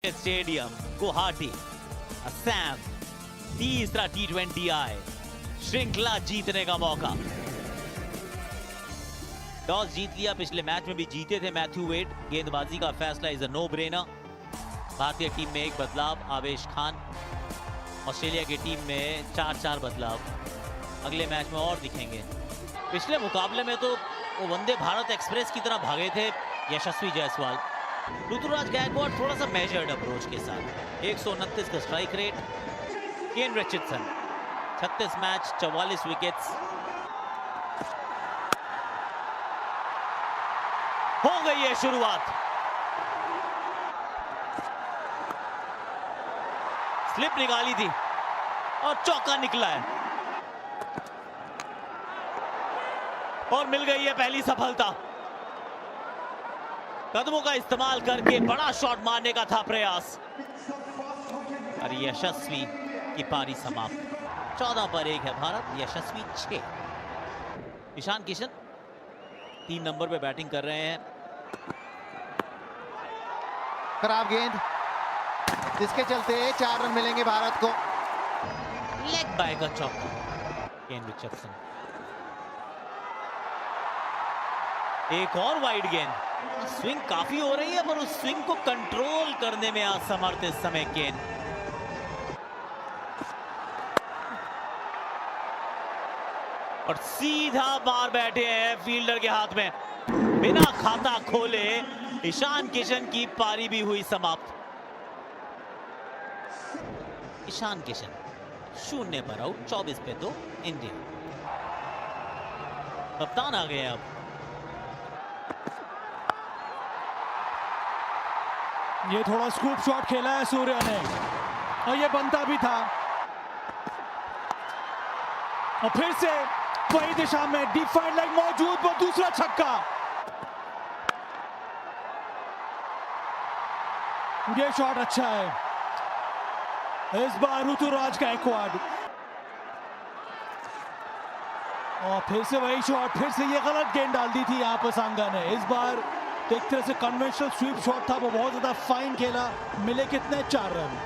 Cricket stadium Guwahati. Assam तीसरा T20I श्रृंखला जीतने का मौका। टॉस जीत लिया, पिछले मैच में भी जीते थे मैथ्यू वेड। गेंदबाजी का फैसला इज अ नो ब्रेनर। भारतीय टीम में एक बदलाव, आवेश खान। ऑस्ट्रेलिया की टीम में 4-4 बदलाव अगले मैच में और दिखेंगे। पिछले मुकाबले में तो वो वंदे भारत एक्सप्रेस की तरह भागे थे यशस्वी जायसवाल। ऋतुराज गायकवाड़ थोड़ा सा मेजर्ड अप्रोच के साथ 129 का स्ट्राइक रेट। केन रिचर्डसन 36 मैच 44 विकेट्स। हो गई है शुरुआत। स्लिप निकाली थी और चौका निकला है और मिल गई है पहली सफलता। कदमों का इस्तेमाल करके बड़ा शॉट मारने का था प्रयास और यशस्वी की पारी समाप्त। 14 पर 1 है भारत, यशस्वी 6। ईशान किशन 3 नंबर पे बैटिंग कर रहे हैं। खराब गेंद, जिसके चलते 4 रन मिलेंगे भारत को। लेग बाय का चौका केन रिचर्डसन। एक और वाइड गेंद। स्विंग काफी हो रही है पर उस स्विंग को कंट्रोल करने में असमर्थ इस समय केन। और सीधा बाहर बैठे हैं फील्डर के हाथ में। बिना खाता खोले ईशान किशन की पारी भी हुई समाप्त। ईशान किशन 0 पर आउट, 24 पे 2 इंडिया। कप्तान आ गए अब। ये थोड़ा स्कूप शॉट खेला है सूर्या ने और ये बनता भी था। और फिर से वही दिशा में डिफाइंड लाइन मौजूद, वो दूसरा छक्का। ये शॉट अच्छा है इस बार ऋतुराज गायकवाड़। और फिर से वही शॉट, फिर से ये गलत गेंद डाल दी थी यहाँ पर सांगा ने। इस बार तो एक तरह से कन्वेंशनल स्वीप शॉट था, वो बहुत ज्यादा फाइन खेला। मिले कितने? 4 रन।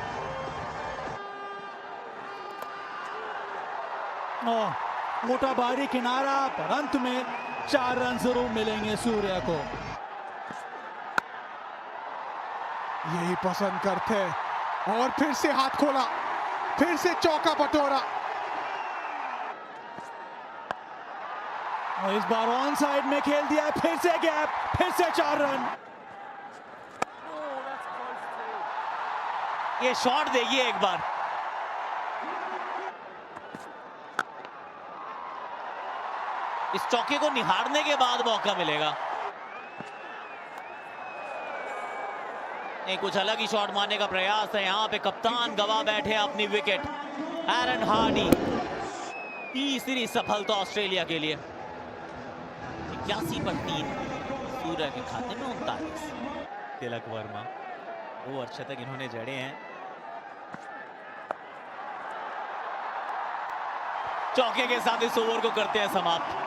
मोटा बारी किनारा, पर अंत में 4 रन जरूर मिलेंगे सूर्या को। यही पसंद करते और फिर से हाथ खोला, फिर से चौका बटोरा। और इस बार ऑन साइड में खेल दिया, फिर से गैप, फिर से 4 रन। ये शॉट देखिए एक बार। इस चौके को निहारने के बाद मौका मिलेगा। कुछ अलग ही शॉट मारने का प्रयास है। यहां पे कप्तान गवा बैठे अपनी विकेट। एरन हार्डी, तीसरी सफलता ऑस्ट्रेलिया के लिए। 81 पर 3 सूर्य के खाते में 39। तिलक वर्मा 2 अर्धशतक इन्होंने जड़े हैं। चौके के साथ इस ओवर को करते हैं समाप्त।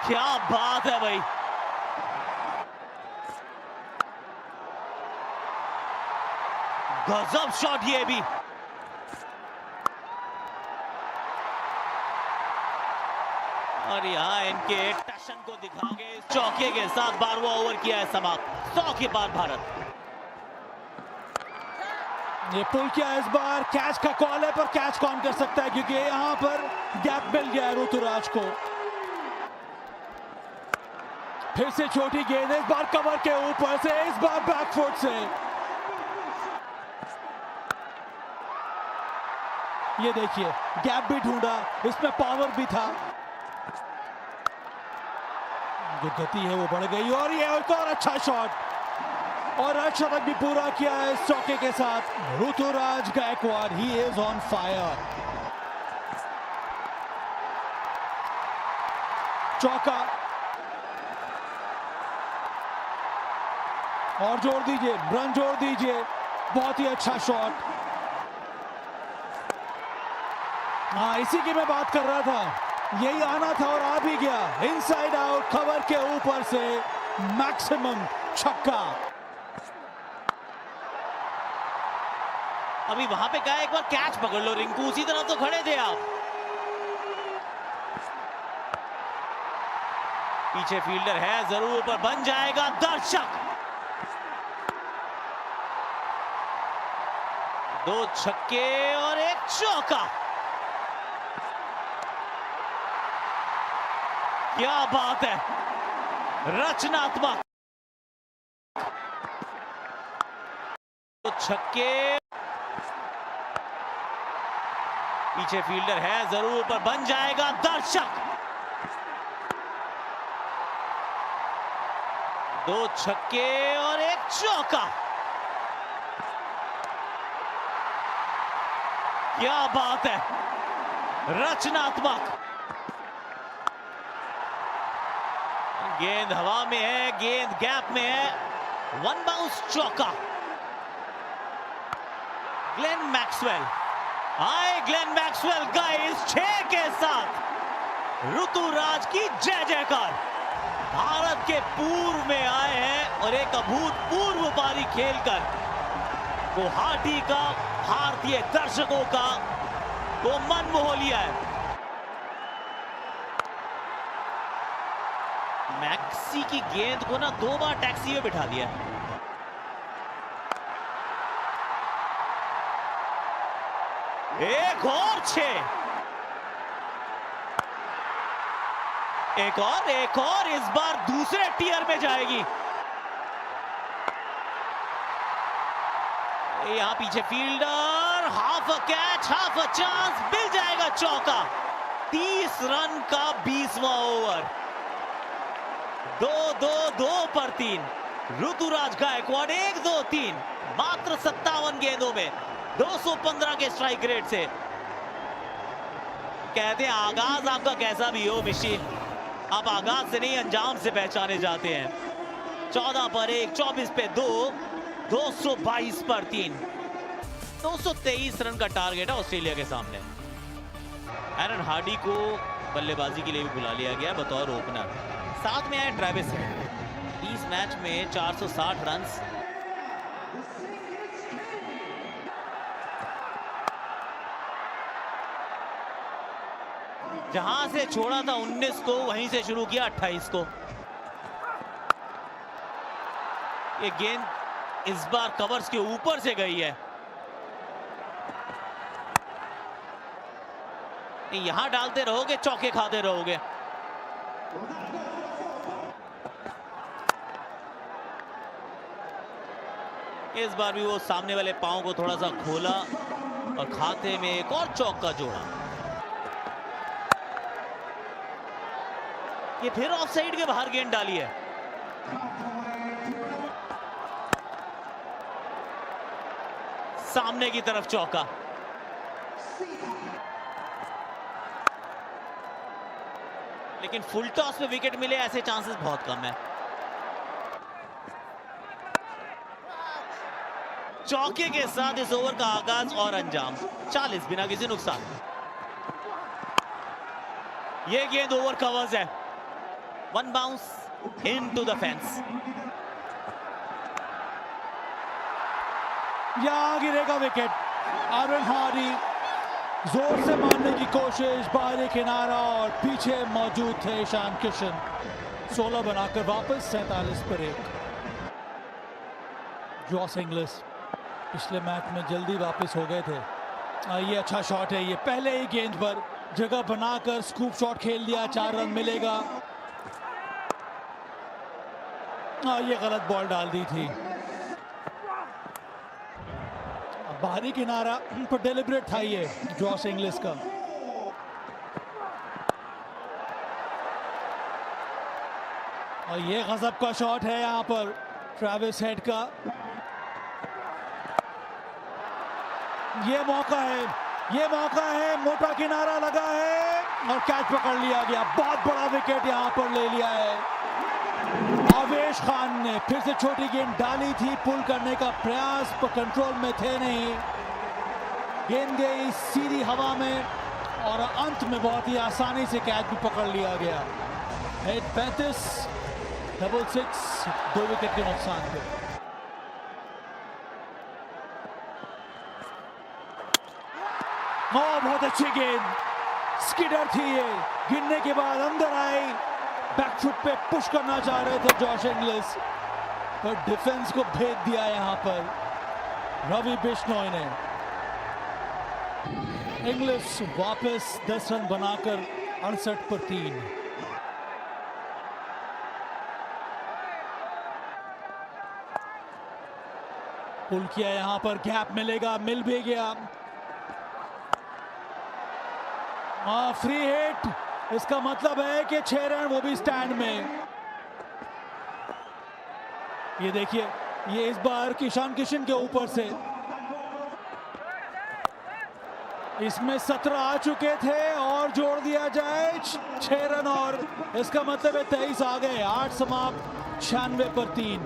क्या बात है भाई। गजब शॉट ये भी। और यहाँ इनके टशन को दिखा के चौके के साथ 12वां ओवर किया है समाप्त। 100 के पार भारत। ये पुल किया इस बार। कैच का कॉल है पर कैच कौन कर सकता है, क्योंकि यहाँ पर गैप मिल गया है ऋतुराज को। फिर से छोटी गेंद, इस बार कवर के ऊपर से, इस बार बैकफुट से। ये देखिए गैप भी ढूंढा, इसमें पावर भी था। जो गति है वो बढ़ गई और ये एक और अच्छा शॉट और अर्धशतक भी पूरा किया है इस चौके के साथ Ruturaj Gaikwad. He is on fire. चौका और जोड़ दीजिए, रन जोड़ दीजिए। बहुत ही अच्छा शॉट। हाँ, इसी की मैं बात कर रहा था। यही आना था और आ भी गया। इनसाइड आउट, कवर के ऊपर से मैक्सिमम छक्का। अभी वहां पे क्या है, एक बार कैच पकड़ लो रिंकू, उसी तरह तो खड़े थे आप। पीछे फील्डर है जरूर, पर बन जाएगा दर्शक। 2 छक्के और 1 चौका। क्या बात है, रचनात्मक। 2 छक्के, पीछे फील्डर है जरूर, पर बन जाएगा दर्शक। 2 छक्के और 1 चौका। क्या बात है, रचनात्मक। गेंद हवा में है, गेंद गैप में है, 1 बाउंस चौका। ग्लेन मैक्सवेल आए, ग्लेन मैक्सवेल गाइस 6 के साथ ऋतुराज की जय जयकार। भारत के पूर्व में आए हैं और एक अभूतपूर्व पारी खेलकर गुवाहाटी का भारतीय दर्शकों का वो मन मोह लिया है। मैक्सी की गेंद को ना 2 बार टैक्सी में बिठा दिया। एक और 6, एक और, इस बार दूसरे टियर में जाएगी। यहां पीछे fielder, half a catch, half a chance, मिल जाएगा चौका। 30 रन का 20वां ओवर। 2 पर 3। ऋतुराज गायकवाड़ 1, 2, 3 मात्र 57 गेंदों में 215 के स्ट्राइक रेट से। कहते हैं आगाज आपका कैसा भी हो मिशीन, आप आगाज से नहीं अंजाम से पहचाने जाते हैं। 14 पर 1, 24 पे 2, 222 पर 3, 223 रन का टारगेट है ऑस्ट्रेलिया के सामने। एरन हार्डी को बल्लेबाजी के लिए भी बुला लिया गया बतौर ओपनर। साथ में आए ट्रेविस हेड, 20 मैच में 460 रन। जहां से छोड़ा था 19 को, वहीं से शुरू किया 28 को। ये गेंद इस बार कवर्स के ऊपर से गई है। यहां डालते रहोगे चौके खाते रहोगे। इस बार भी वो सामने वाले पांव को थोड़ा सा खोला और खाते में एक और चौका जोड़ा। ये फिर ऑफ साइड के बाहर गेंद डाली है। सामने की तरफ चौका। लेकिन फुल टॉस में विकेट मिले ऐसे चांसेस बहुत कम है। चौके के साथ इस ओवर का आगाज और अंजाम। 40 बिना किसी नुकसान। ये गेंद ओवर कवर्स है। 1 बाउंस इनटू द फेंस। यहां गिरेगा विकेट। एरन हार्डी जोर से मारने की कोशिश, बाहरी किनारा और पीछे मौजूद थे ईशान किशन। 16 बनाकर वापस 47 पर 1। जॉस इंग्लिस पिछले मैच में जल्दी वापस हो गए थे। ये अच्छा शॉट है। ये पहले ही गेंद पर जगह बनाकर स्कूप शॉट खेल दिया। 4 रन मिलेगा। ये गलत बॉल डाल दी थी। बाहरी किनारा पर डेलिब्रेट था ये जॉस इंग्लिस का। और ये गजब का शॉट है यहाँ पर ट्रेविस हेड का। ये मौका है, मोटा किनारा लगा है और कैच पकड़ लिया गया। बहुत बड़ा विकेट यहाँ पर ले लिया है। आवेश खान ने फिर से छोटी गेंद डाली थी, पुल करने का प्रयास, पर कंट्रोल में थे नहीं। गेंद गई सीधी हवा में और अंत में बहुत ही आसानी से कैच भी पकड़ लिया गया। हेड 35, डबल 6, 2 विकेट के नुकसान पे। बहुत अच्छी गेंद, स्किडर थी ये, गिरने के बाद अंदर आई, बैकफुट पे पुश करना चाह रहे थे जॉश इंग्लिस, पर डिफेंस को भेद दिया यहां पर रवि बिश्नोई ने। इंग्लिस वापस 10 रन बनाकर 68 पर 3। पुल किया, यहां पर गैप मिलेगा, मिल भी गया। फ्री हिट, इसका मतलब है कि 6 रन, वो भी स्टैंड में। ये देखिए, ये इस बार ईशान किशन के ऊपर से, इसमें 17 आ चुके थे और जोड़ दिया जाए 6 रन, और इसका मतलब है 23 आ गए। 8 समाप्त, 96 पर 3।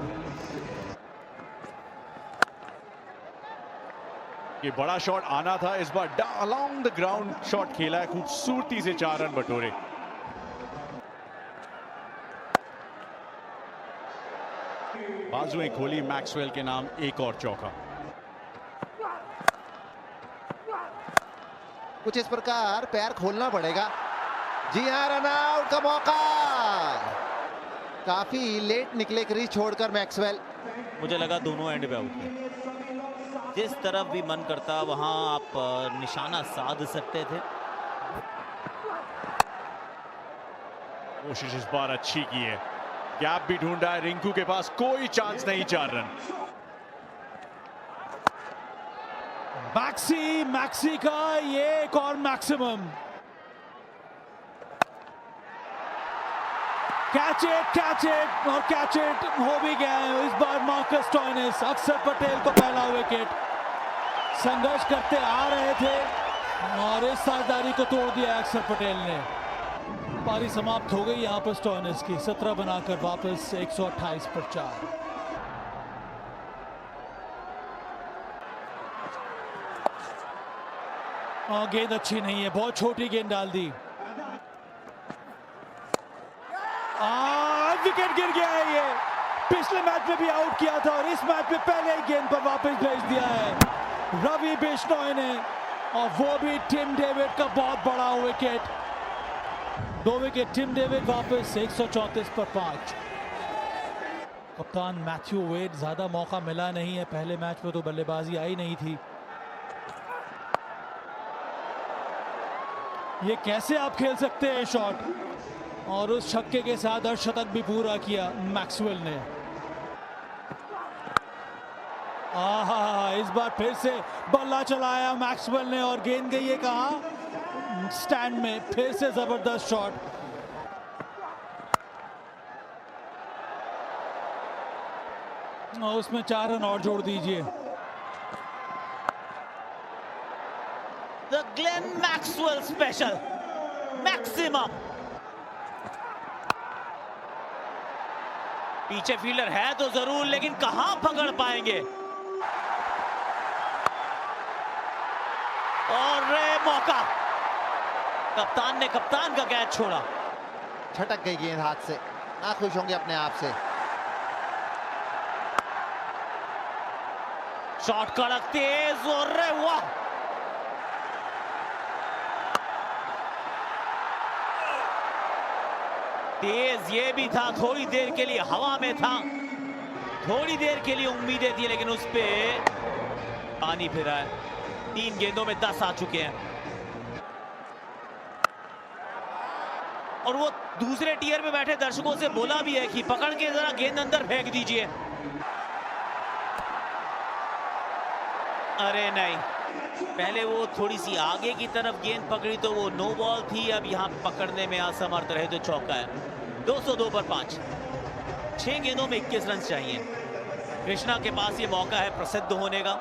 ये बड़ा शॉट आना था, इस बार अलोंग द ग्राउंड शॉट खेला है, खूबसूरती से 4 रन बटोरे। बाजुएं खोली मैक्सवेल के नाम, एक और चौका। कुछ इस प्रकार पैर खोलना पड़ेगा। जी हाँ, रन आउट का मौका, काफी लेट निकले क्रीज छोड़कर मैक्सवेल। मुझे लगा दोनों एंड पे आउट है, जिस तरफ भी मन करता वहां आप निशाना साध सकते थे। कोशिश इस बार अच्छी की है, गैप भी ढूंढा है, रिंकू के पास कोई चांस नहीं। 4 रन। मैक्सी का ये एक और मैक्सिमम। कैच इट और कैच इट हो भी गया है इस बार। मार्कस स्टोइनिस, अक्षर पटेल को पहला विकेट। संघर्ष करते आ रहे थे और इस साझेदारी को तोड़ दिया अक्षर पटेल ने। पारी समाप्त हो गई यहां पर स्टोइनिस की, 17 बनाकर वापस 128 पर 4। गेंद अच्छी नहीं है, बहुत छोटी गेंद डाल दी। विकेट गिर गया है ये। पिछले मैच में भी आउट किया था और इस मैच में पहले ही गेंद पर वापस भेज दिया है रवि बिश्नोई ने, और वो भी टिम डेविड का बहुत बड़ा विकेट। 2 विकेट टिम डेविड, वापस 134 पर 5। कप्तान मैथ्यू वेड, ज्यादा मौका मिला नहीं है, पहले मैच में तो बल्लेबाजी आई नहीं थी। ये कैसे आप खेल सकते हैं शॉट, और उस छक्के के साथ अर्धशतक भी पूरा किया मैक्सवेल ने। इस बार फिर से बल्ला चलाया मैक्सवेल ने और गेंद गई है कहां, स्टैंड में। फिर से जबरदस्त शॉट। उसमें 4 रन और जोड़ दीजिए। The Glenn Maxwell special maximum. पीछे फील्डर है तो जरूर, लेकिन कहां पकड़ पाएंगे। और मौका, कप्तान ने कप्तान का कैच छोड़ा। छटक गई गेंद हाथ से, ना खुश होंगे अपने आप से। शॉट कड़क तेज, और वाह, तेज ये भी था, थोड़ी देर के लिए हवा में था, थोड़ी देर के लिए उम्मीदें थी, लेकिन उस पे पानी फिरा है। 3 गेंदों में 10 आ चुके हैं, और वो दूसरे टियर पे बैठे दर्शकों से बोला भी है कि पकड़ के जरा गेंद अंदर फेंक दीजिए। अरे नहीं, पहले वो थोड़ी सी आगे की तरफ गेंद पकड़ी तो वो नो बॉल थी, अब यहाँ पकड़ने में असमर्थ रहे तो चौका है। 202 पर 5, 6 गेंदों में 21 रन चाहिए। कृष्णा के पास ये मौका है प्रसिद्ध होने का।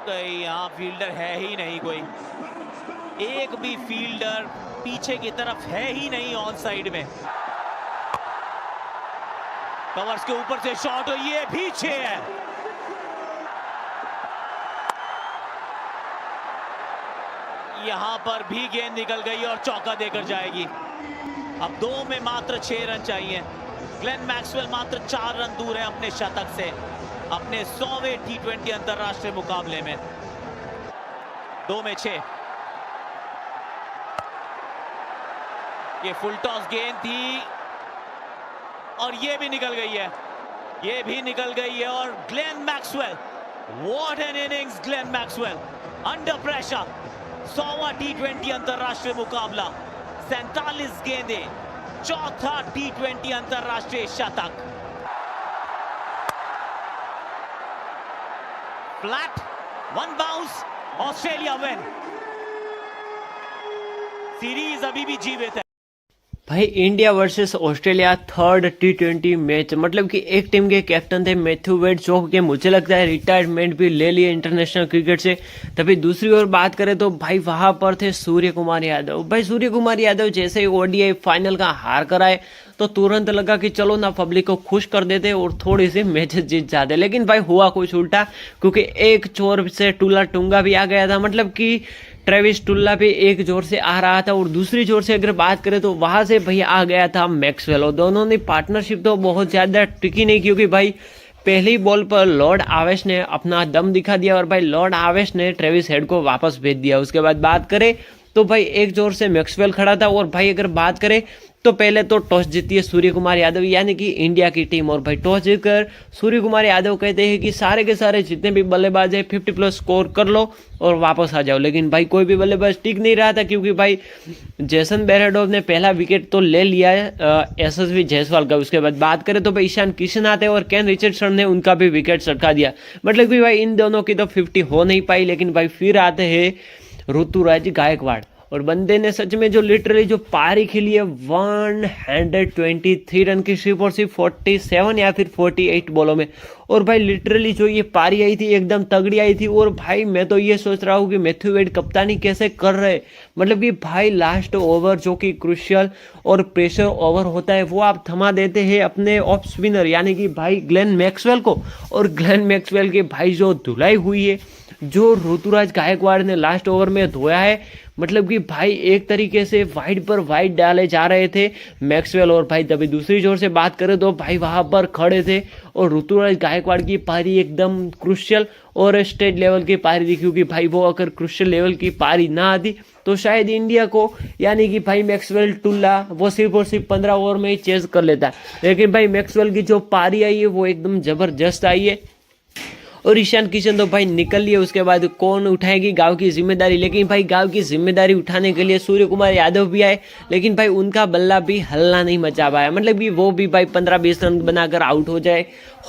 यहाँ फील्डर है ही नहीं कोई, एक भी फील्डर पीछे की तरफ है ही नहीं ऑन साइड में। कवर्स के ऊपर से शॉट, और ये भी 6 है। यहां पर भी गेंद निकल गई और चौका देकर जाएगी। अब 2 में मात्र 6 रन चाहिए। ग्लेन मैक्सवेल मात्र 4 रन दूर है अपने शतक से। अपने 100वें T20 अंतरराष्ट्रीय मुकाबले में। 2 में 6। ये फुल टॉस गेंद थी और ये भी निकल गई है, ये भी निकल गई है। और Glenn Maxwell, what an innings Glenn Maxwell, under pressure. 100वां T20 अंतरराष्ट्रीय मुकाबला, 47 गेंदें, चौथा T20 अंतरराष्ट्रीय शतक। Flat, 1 bounce, Australia win. Series अभी भी जीवित है। भाई India versus Australia third T20 match, मतलब कि एक टीम के कैप्टन थे मैथ्यू वेड, जो कि मुझे लगता है रिटायरमेंट भी ले लिए इंटरनेशनल क्रिकेट से। तभी दूसरी ओर बात करें तो भाई वहां पर थे सूर्य कुमार यादव। भाई सूर्य कुमार यादव जैसे ही ODI फाइनल का हार कराए तो तुरंत लगा कि चलो ना पब्लिक को खुश कर देते और थोड़ी सी मैचेस जीत जाते, लेकिन भाई हुआ कुछ उल्टा, क्योंकि एक छोर से टूला टूंगा भी आ गया था। मतलब कि ट्रेविस टुल्ला भी एक जोर से आ रहा था और दूसरी जोर से अगर बात करें तो वहां से भाई आ गया था मैक्सवेल। और दोनों ने पार्टनरशिप तो बहुत ज्यादा टिकी नहीं, क्योंकि भाई पहली बॉल पर लॉर्ड आवेश ने अपना दम दिखा दिया और भाई लॉर्ड आवेश ने ट्रेविस हेड को वापस भेज दिया। उसके बाद बात करें तो भाई एक जोर से मैक्सवेल खड़ा था। और भाई अगर बात करें तो पहले तो टॉस जीती है सूर्य कुमार यादव यानी कि इंडिया की टीम। और भाई टॉस जीतकर सूर्य कुमार यादव कहते हैं कि सारे के सारे जितने भी बल्लेबाज है 50+ स्कोर कर लो और वापस आ जाओ। लेकिन भाई कोई भी बल्लेबाज टिक नहीं रहा था, क्योंकि भाई जेसन बेरेडोव ने पहला विकेट तो ले लिया है SSV जायसवाल का। उसके बाद बात करें तो भाई ईशान किशन आते और केन रिचर्डसन ने उनका भी विकेट सटका दिया। मतलब कि भाई इन दोनों की तो 50 हो नहीं पाई। लेकिन भाई फिर आते हैं ऋतुराज गायकवाड़ और बंदे ने सच में जो लिटरली जो पारी खेली है 123 रन की, सिर्फ और सिर्फ 47 या फिर 48 बॉलों में। और भाई लिटरली जो ये पारी आई थी एकदम तगड़ी आई थी। और भाई मैं तो ये सोच रहा हूँ कि मैथ्यू वेड कप्तानी कैसे कर रहे, मतलब कि भाई लास्ट ओवर जो कि क्रुशियल और प्रेशर ओवर होता है वो आप थमा देते हैं अपने ऑफ स्पिनर यानी कि भाई ग्लेन मैक्सवेल को। और ग्लेन मैक्सवेल की भाई जो धुलाई हुई है, जो ऋतुराज गायकवाड़ ने लास्ट ओवर में धोया है, मतलब कि भाई एक तरीके से वाइड पर वाइड डाले जा रहे थे मैक्सवेल। और भाई तभी दूसरी जोर से बात करें तो भाई वहां पर खड़े थे और ऋतुराज गायकवाड़ की पारी एकदम क्रुशियल और स्टेट लेवल की पारी थी, क्योंकि भाई वो अगर क्रुशियल लेवल की पारी ना आती तो शायद इंडिया को यानी कि भाई मैक्सवेल टुल्ला वो सिर्फ और सिर्फ 15 ओवर में ही चेज कर लेता। लेकिन भाई मैक्सवेल की जो पारी आई है वो एकदम जबरदस्त आई है। और ईशान किशन तो भाई निकल लिए, उसके बाद कौन उठाएगी गांव की जिम्मेदारी। लेकिन भाई गांव की जिम्मेदारी उठाने के लिए सूर्य कुमार यादव भी आए, लेकिन भाई उनका बल्ला भी हल्ला नहीं मचा पाया। मतलब कि वो भी भाई 15-20 रन बनाकर आउट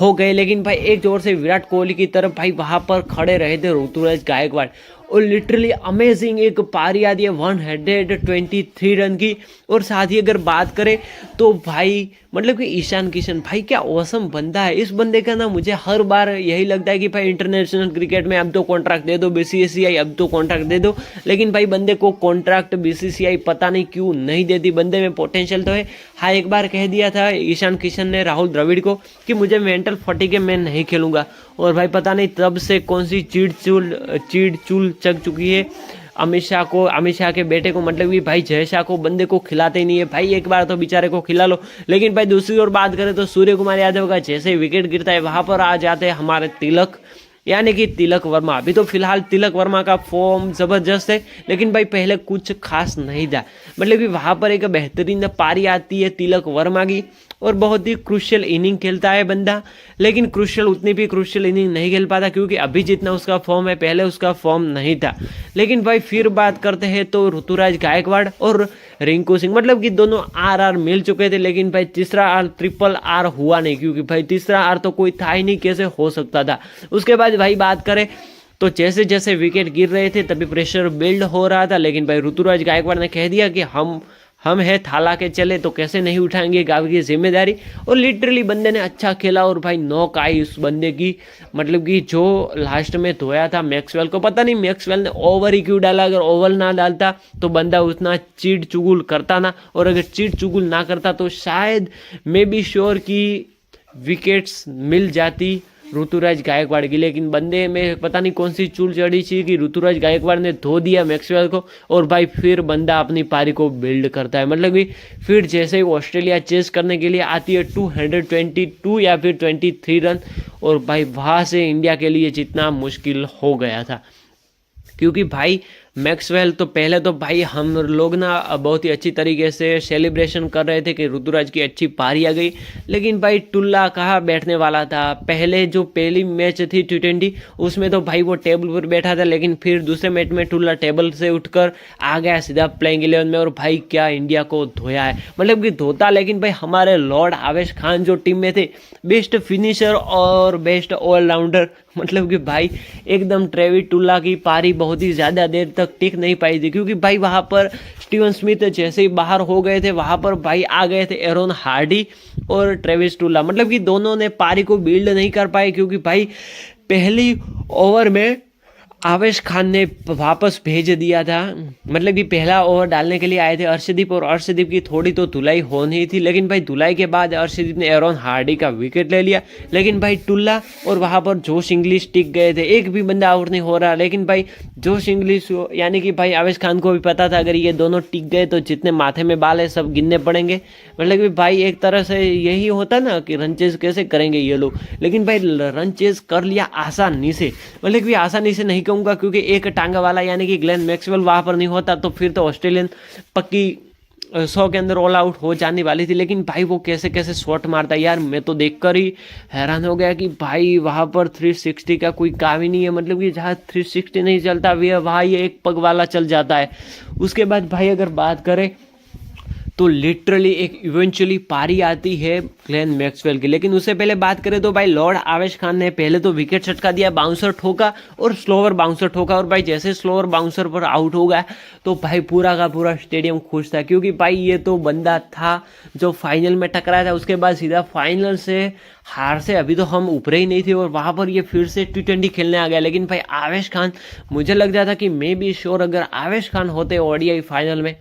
हो गए। लेकिन भाई एक जोर से विराट कोहली की तरफ भाई वहां पर खड़े रहे थे ऋतुराज गायकवाड़ और लिटरली अमेजिंग एक पारी आती है 123 रन की। और साथ ही अगर बात करें तो भाई मतलब कि ईशान किशन भाई क्या औसम बंदा है। इस बंदे का ना मुझे हर बार यही लगता है कि भाई इंटरनेशनल क्रिकेट में अब तो कॉन्ट्रैक्ट दे दो BCCI, अब तो कॉन्ट्रैक्ट दे दो। लेकिन भाई बंदे को कॉन्ट्रैक्ट BCCI पता नहीं क्यों नहीं देती। बंदे में पोटेंशियल तो है। हाँ एक बार कह दिया था ईशान किशन ने राहुल द्रविड़ को कि मुझे मेंटल फटीग है, मैं नहीं खेलूंगा। और भाई पता नहीं तब से कौन सी चीड़ चूल चग चुकी है अमित शाह के बेटे को, मतलब कि भाई जय शाह को बंदे को खिलाते ही नहीं है। भाई एक बार तो बेचारे को खिला लो। लेकिन भाई दूसरी ओर बात करें तो सूर्य कुमार यादव का जैसे विकेट गिरता है वहां पर आ जाते हैं हमारे तिलक यानी कि तिलक वर्मा। अभी तो फिलहाल तिलक वर्मा का फॉर्म जबरदस्त है, लेकिन भाई पहले कुछ खास नहीं था। मतलब कि वहां पर एक बेहतरीन पारी आती है तिलक वर्मा की और बहुत ही क्रुशियल इनिंग खेलता है बंदा। लेकिन उतनी भी क्रुशियल इनिंग नहीं खेल पाता, क्योंकि अभी जितना उसका फॉर्म है पहले उसका फॉर्म नहीं था। लेकिन भाई फिर बात करते हैं तो ऋतुराज गायकवाड़ और रिंकू सिंह, मतलब कि दोनों RR मिल चुके थे। लेकिन भाई तीसरा R RR हुआ नहीं, क्योंकि भाई तीसरा R तो कोई था ही नहीं, कैसे हो सकता था। उसके बाद भाई बात करें तो जैसे जैसे विकेट गिर रहे थे तभी प्रेशर बिल्ड हो रहा था। लेकिन भाई ऋतुराज गायकवाड़ ने कह दिया कि हम है थाला के चले तो कैसे नहीं उठाएंगे गांव की जिम्मेदारी। और लिटरली बंदे ने अच्छा खेला और भाई नॉक आई उस बंदे की, मतलब कि जो लास्ट में धोया था मैक्सवेल को। पता नहीं मैक्सवेल ने ओवर ही क्यों डाला, अगर ओवर ना डालता तो बंदा उतना चीड़ चुगुल करता ना, और अगर चीड़ चुगुल ना करता तो शायद मे बी श्योर की विकेट्स मिल जाती ऋतुराज गायकवाड़ की, लेकिन बंदे में पता नहीं कौन सी चूल चढ़ी थी कि ऋतुराज गायकवाड़ ने धो दिया मैक्सवेल को, और भाई फिर बंदा अपनी पारी को बिल्ड करता है। मतलब कि फिर जैसे ही ऑस्ट्रेलिया चेस करने के लिए आती है 222 या फिर 23 रन, और भाई वहाँ से इंडिया के लिए जितना मुश्किल हो गया था, क्योंकि भाई मैक्सवेल तो पहले तो भाई हम लोग ना बहुत ही अच्छी तरीके से सेलिब्रेशन कर रहे थे कि ऋतुराज की अच्छी पारी आ गई, लेकिन भाई टुल्ला कहाँ बैठने वाला था। पहली मैच थी T20 उसमें तो भाई वो टेबल पर बैठा था, लेकिन फिर दूसरे मैच में टुल्ला टेबल से उठकर आ गया सीधा प्लेइंग 11 में, और भाई क्या इंडिया को धोया है। मतलब कि धोता, लेकिन भाई हमारे लॉर्ड आवेश खान जो टीम में थे, बेस्ट फिनिशर और बेस्ट ऑलराउंडर, मतलब कि भाई एकदम ट्रेविस टुल्ला की पारी बहुत ही ज़्यादा देर तक टिक नहीं पाई थी, क्योंकि भाई वहाँ पर स्टीवन स्मिथ जैसे ही बाहर हो गए थे, वहाँ पर भाई आ गए थे एरोन हार्डी और ट्रेविस टुल्ला। मतलब कि दोनों ने पारी को बिल्ड नहीं कर पाए, क्योंकि भाई पहली ओवर में आवेश खान ने वापस भेज दिया था। मतलब कि पहला ओवर डालने के लिए आए थे अर्शदीप, और अर्शदीप की थोड़ी तो धुलाई होनी थी, लेकिन भाई धुलाई के बाद अर्शदीप ने एरोन हार्डी का विकेट ले लिया, लेकिन भाई टुल्ला और वहाँ पर जोश इंग्लिश टिक गए थे। एक भी बंदा आउट नहीं हो रहा, लेकिन भाई जोश इंग्लिश यानी कि भाई आवेश खान को भी पता था अगर ये दोनों टिक गए तो जितने माथे में बाल है सब गिनने पड़ेंगे। मतलब कि भाई एक तरह से यही होता ना कि रन चेज कैसे करेंगे ये लोग, लेकिन भाई रन चेज कर लिया आसानी से। मतलब कि आसानी से नहीं कहूँगा, क्योंकि एक टांगा वाला यानी कि ग्लेन मैक्सवेल वहाँ पर नहीं होता तो फिर तो ऑस्ट्रेलियन पक्की 100 के अंदर ऑल आउट हो जाने वाली थी। लेकिन भाई वो कैसे कैसे शॉट मारता है यार, मैं तो देखकर ही हैरान हो गया कि भाई वहाँ पर 360 का कोई काम ही नहीं है। मतलब कि जहाँ 360 नहीं चलता वहाँ ये एक पग वाला चल जाता है। उसके बाद भाई अगर बात करें तो लिटरली एक इवेंचुअली पारी आती है ग्लेन मैक्सवेल की, लेकिन उससे पहले बात करें तो भाई लॉर्ड आवेश खान ने पहले तो विकेट छटका दिया, बाउंसर ठोका और स्लोअर बाउंसर ठोका, और भाई जैसे स्लोअर बाउंसर पर आउट हो गया तो भाई पूरा का पूरा स्टेडियम खुश था, क्योंकि भाई ये तो बंदा था जो फाइनल में टकराया था, उसके बाद सीधा फाइनल से हार से अभी तो हम ऊपर ही नहीं थे और वहाँ पर ये फिर से T20 खेलने आ गया। लेकिन भाई आवेश खान, मुझे लग जाता कि मे बी श्योर अगर आवेश खान होते ODI फाइनल में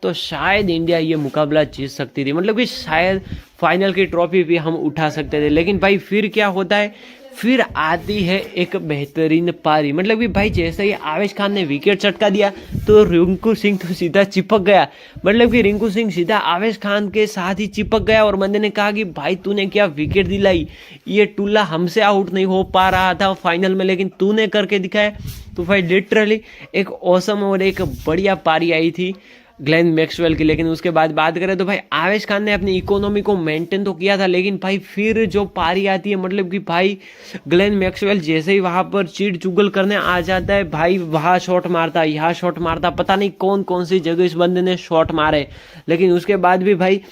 तो शायद इंडिया ये मुकाबला जीत सकती थी। मतलब कि शायद फाइनल की ट्रॉफी भी हम उठा सकते थे। लेकिन भाई फिर क्या होता है, फिर आती है एक बेहतरीन पारी। मतलब कि भाई जैसे ही आवेश खान ने विकेट चटका दिया तो रिंकू सिंह तो सीधा चिपक गया। मतलब कि रिंकू सिंह सीधा आवेश खान के साथ ही चिपक गया और बंदे ने कहा कि भाई तूने क्या विकेट दिलाई, ये टुल्ला हमसे आउट नहीं हो पा रहा था फाइनल में, लेकिन तूने करके दिखाया। तो भाई लिटरली एक ऑसम और एक बढ़िया पारी आई थी ग्लेन मैक्सवेल की। लेकिन उसके बाद बात करें तो भाई आवेश खान ने अपनी इकोनॉमी को मेंटेन तो किया था, लेकिन भाई फिर जो पारी आती है, मतलब कि भाई ग्लेन मैक्सवेल जैसे ही वहाँ पर चीड़ चुगल करने आ जाता है, भाई वहाँ शॉट मारता, यहाँ शॉट मारता, पता नहीं कौन कौन सी जगह इस बंदे ने शॉट मारे। लेकिन उसके बाद भी भाई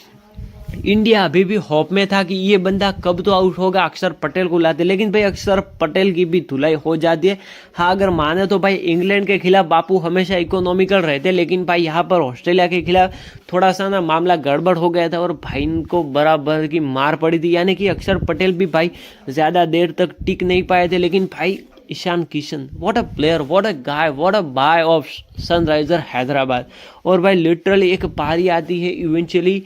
इंडिया अभी भी होप में था कि ये बंदा कब तो आउट होगा, अक्षर पटेल को लाते। लेकिन भाई अक्षर पटेल की भी धुलाई हो जाती है। हाँ अगर माने तो भाई इंग्लैंड के खिलाफ बापू हमेशा इकोनॉमिकल रहते, लेकिन भाई यहाँ पर ऑस्ट्रेलिया के खिलाफ थोड़ा सा ना मामला गड़बड़ हो गया था और भाई इनको बराबर की मार पड़ी थी। यानी कि अक्षर पटेल भी भाई ज़्यादा देर तक टिक नहीं पाए थे। लेकिन भाई Ishan Kishan, what a player, what a guy, what a buy of Sunriser Hyderabad. और भाई लिटरली एक पारी आती है इवेंचुअली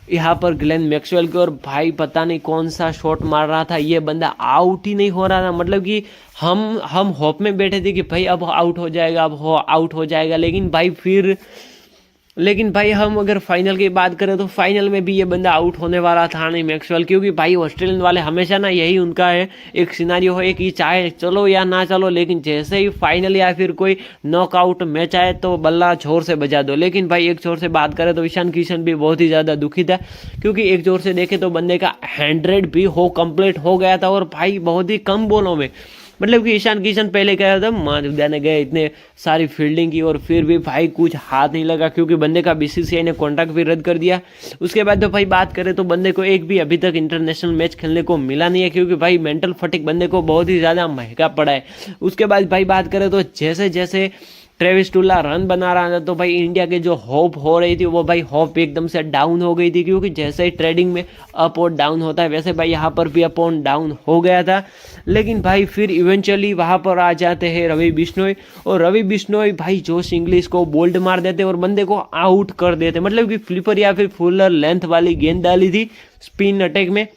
यहाँ पर ग्लेन मैक्सवेल के, और भाई पता नहीं कौन सा शॉट मार रहा था, ये बंदा आउट ही नहीं हो रहा था। मतलब कि हम होप में बैठे थे कि भाई अब आउट हो जाएगा, आउट हो जाएगा। लेकिन भाई हम अगर फाइनल की बात करें तो फाइनल में भी ये बंदा आउट होने वाला था नहीं मैक्सवेल, क्योंकि भाई ऑस्ट्रेलियन वाले हमेशा ना यही उनका है, एक सिनारियो है कि चाहे चलो या ना चलो, लेकिन जैसे ही फाइनल या फिर कोई नॉकआउट मैच आए तो बल्ला जोर से बजा दो। लेकिन भाई एक जोर से बात करें तो ईशान किशन भी बहुत ही ज़्यादा दुखी था, क्योंकि एक जोर से देखे तो बंदे का 100 भी कंप्लीट हो गया था और भाई बहुत ही कम बॉलों में। मतलब कि ईशान किशन पहले कह रहा था मार देने गए, इतने सारी फील्डिंग की और फिर भी भाई कुछ हाथ नहीं लगा, क्योंकि बंदे का BCCI ने कॉन्ट्रैक्ट भी रद्द कर दिया। उसके बाद तो भाई बात करें तो बंदे को एक भी अभी तक इंटरनेशनल मैच खेलने को मिला नहीं है, क्योंकि भाई मेंटल फटिक बंदे को बहुत ही ज़्यादा महंगा पड़ा है। उसके बाद भाई बात करें तो जैसे जैसे ट्रेविस टुल्ला रन बना रहा था तो भाई इंडिया के जो होप हो रही थी वो भाई होप एकदम से डाउन हो गई थी, क्योंकि जैसे ही ट्रेडिंग में अप और डाउन होता है वैसे भाई यहाँ पर भी अप और डाउन हो गया था। लेकिन भाई फिर इवेंचुअली वहाँ पर आ जाते हैं रवि बिश्नोई, और रवि बिश्नोई भाई जोश इंग्लिश को बोल्ड मार देते और बंदे को आउट कर देते। मतलब कि फ्लिपर या फिर फुलर लेंथ वाली गेंद डाली थी स्पिन अटैक में,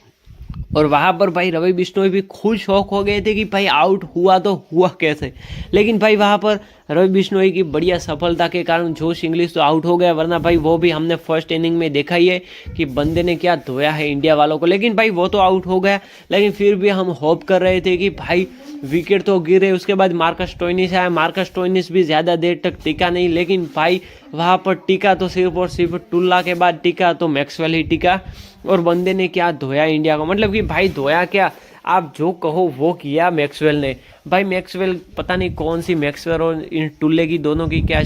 और वहाँ पर भाई रवि बिश्नोई भी खुद शौक हो गए थे कि भाई आउट हुआ तो हुआ कैसे, लेकिन भाई वहाँ पर रवि बिश्नोई की बढ़िया सफलता के कारण जोश इंग्लिश तो आउट हो गया, वरना भाई वो भी हमने फर्स्ट इनिंग में देखा ही है कि बंदे ने क्या धोया है इंडिया वालों को। लेकिन भाई वो तो आउट हो गया, लेकिन फिर भी हम होप कर रहे थे कि भाई विकेट तो गिरे। उसके बाद मार्कस स्टोइनिस आया, मार्कस स्टोइनिस भी ज़्यादा देर तक टिका नहीं, लेकिन भाई वहाँ पर टिका तो सिर्फ और सिर्फ टुल्ला के बाद टिका तो मैक्सवेल ही टिका, और बंदे ने क्या धोया इंडिया को। मतलब कि भाई धोया क्या, आप जो कहो वो किया मैक्सवेल ने। भाई मैक्सवेल पता नहीं कौन सी मैक्सवेल और इन टुल्ले की दोनों की क्या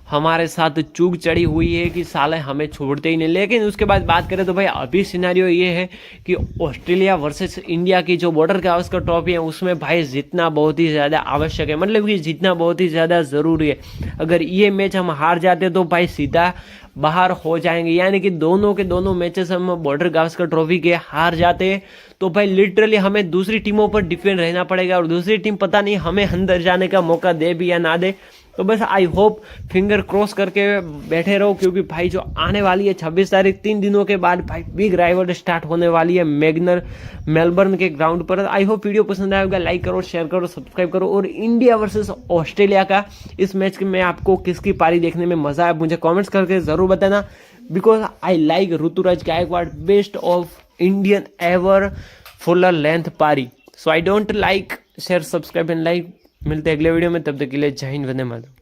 हमारे साथ चूक चढ़ी हुई है कि साले हमें छोड़ते ही नहीं। लेकिन उसके बाद बात करें तो भाई अभी सिनेरियो ये है कि ऑस्ट्रेलिया वर्सेस इंडिया की जो बॉर्डर गावस्कर ट्रॉफी है उसमें भाई जीतना बहुत ही ज़्यादा आवश्यक है, मतलब कि जीतना बहुत ही ज़्यादा ज़रूरी है। अगर ये मैच हम हार जाते तो भाई सीधा बाहर हो जाएंगे, यानी कि दोनों के दोनों मैचेस हम बॉर्डर गावस्कर ट्रॉफी के हार जाते तो भाई लिटरली हमें दूसरी टीमों पर डिपेंड रहना पड़ेगा, और दूसरी टीम पता नहीं हमें अंदर जाने का मौका दे भी या ना दे। तो बस आई होप फिंगर क्रॉस करके बैठे रहो, क्योंकि भाई जो आने वाली है 26 तारीख 3 दिनों के बाद भाई बिग राइवल स्टार्ट होने वाली है मेलबर्न के ग्राउंड पर। आई होप वीडियो पसंद आएगा, लाइक करो, शेयर करो, सब्सक्राइब करो। और इंडिया वर्सेस ऑस्ट्रेलिया का इस मैच में आपको किसकी पारी देखने में मजा आया मुझे कॉमेंट्स करके जरूर बताना, because I like Ruturaj Gaikwad, best of Indian ever fuller length पारी। So I don't like, share, subscribe and like. मिलते हैं अगले वीडियो में, तब तक के लिए जय हिंद, वंदे मातरम।